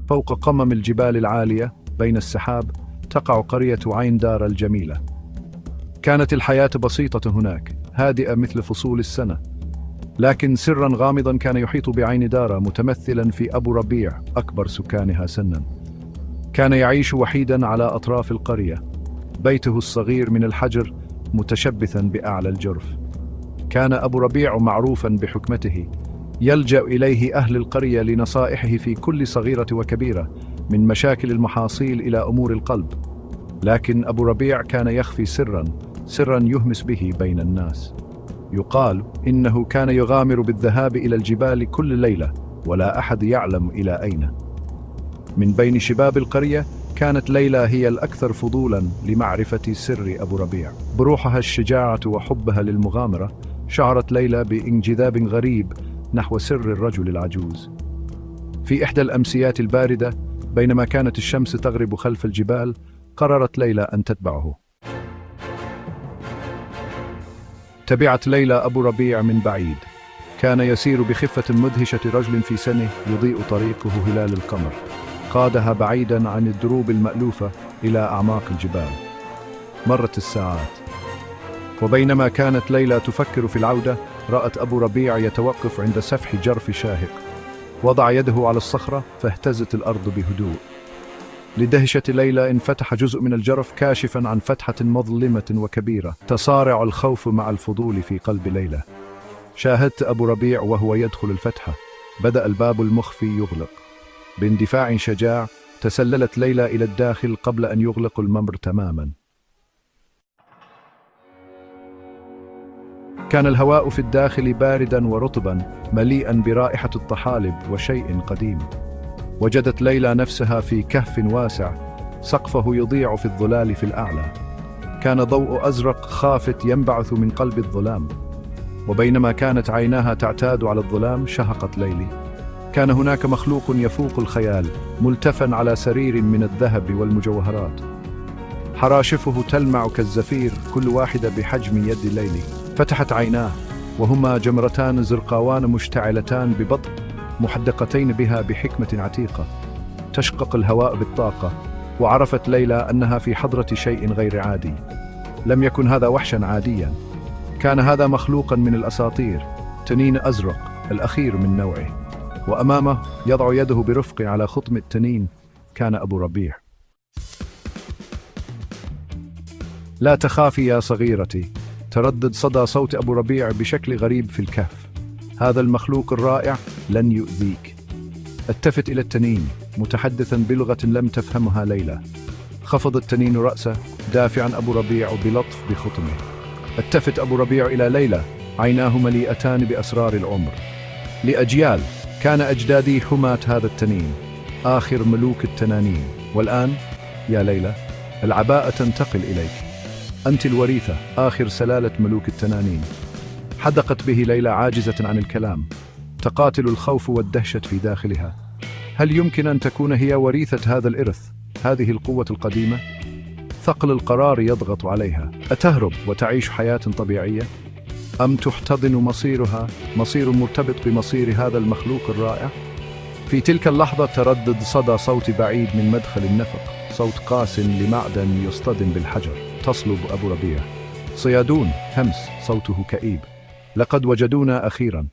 فوق قمم الجبال العالية بين السحاب تقع قرية عين دار الجميلة. كانت الحياة بسيطة هناك، هادئة مثل فصول السنة، لكن سرا غامضا كان يحيط بعين دار متمثلا في أبو ربيع أكبر سكانها سنا. كان يعيش وحيدا على أطراف القرية، بيته الصغير من الحجر متشبثا بأعلى الجرف. كان أبو ربيع معروفا بحكمته، يلجأ إليه أهل القرية لنصائحه في كل صغيرة وكبيرة، من مشاكل المحاصيل إلى أمور القلب. لكن أبو ربيع كان يخفي سرا يهمس به بين الناس. يقال إنه كان يغامر بالذهاب إلى الجبال كل ليلة، ولا أحد يعلم إلى أين. من بين شباب القرية كانت ليلى هي الأكثر فضولا لمعرفة سر أبو ربيع. بروحها الشجاعة وحبها للمغامرة، شعرت ليلى بانجذاب غريب نحو سر الرجل العجوز. في إحدى الأمسيات الباردة، بينما كانت الشمس تغرب خلف الجبال، قررت ليلى أن تتبعه. تبعت ليلى أبو ربيع من بعيد. كان يسير بخفة مدهشة، رجل في سنه يضيء طريقه هلال القمر. قادها بعيدا عن الدروب المألوفة إلى أعماق الجبال. مرت الساعات، وبينما كانت ليلى تفكر في العودة، رأت أبو ربيع يتوقف عند سفح جرف شاهق. وضع يده على الصخرة فاهتزت الأرض بهدوء. لدهشة ليلى انفتح جزء من الجرف كاشفا عن فتحة مظلمة وكبيرة. تصارع الخوف مع الفضول في قلب ليلى. شاهدت أبو ربيع وهو يدخل الفتحة. بدأ الباب المخفي يغلق. باندفاع شجاع تسللت ليلى إلى الداخل قبل أن يغلق الممر تماما. كان الهواء في الداخل باردا ورطبا، مليئا برائحة الطحالب وشيء قديم. وجدت ليلى نفسها في كهف واسع، سقفه يضيع في الظلال في الأعلى. كان ضوء أزرق خافت ينبعث من قلب الظلام. وبينما كانت عيناها تعتاد على الظلام، شهقت ليلى. كان هناك مخلوق يفوق الخيال، ملتفا على سرير من الذهب والمجوهرات. حراشفه تلمع كالزفير، كل واحدة بحجم يد ليلى. فتحت عيناه، وهما جمرتان زرقاوان مشتعلتان ببطء، محدقتين بها بحكمة عتيقة. تشقق الهواء بالطاقة، وعرفت ليلى أنها في حضرة شيء غير عادي. لم يكن هذا وحشا عاديا، كان هذا مخلوقا من الأساطير، تنين أزرق الأخير من نوعه. وأمامه يضع يده برفق على خطم التنين كان أبو ربيع. لا تخافي يا صغيرتي، تردد صدى صوت أبو ربيع بشكل غريب في الكهف. هذا المخلوق الرائع لن يؤذيك. التفت إلى التنين متحدثا بلغة لم تفهمها ليلى. خفض التنين رأسه دافعا أبو ربيع بلطف بخطمه. التفت أبو ربيع إلى ليلى، عيناه مليئتان بأسرار العمر. لأجيال كان أجدادي حماة هذا التنين، آخر ملوك التنانين. والآن يا ليلى، العباءة تنتقل إليك. أنت الوريثة، آخر سلالة ملوك التنانين. حدقت به ليلى عاجزة عن الكلام، تقاتل الخوف والدهشة في داخلها. هل يمكن أن تكون هي وريثة هذا الإرث، هذه القوة القديمة؟ ثقل القرار يضغط عليها. أتهرب وتعيش حياة طبيعية؟ أم تحتضن مصيرها، مصير مرتبط بمصير هذا المخلوق الرائع؟ في تلك اللحظة تردد صدى صوت بعيد من مدخل النفق، صوت قاس لمعدن يصطدم بالحجر. تصلب أبو ربيع. صيادون، همس، صوته كئيب. لقد وجدونا أخيرا.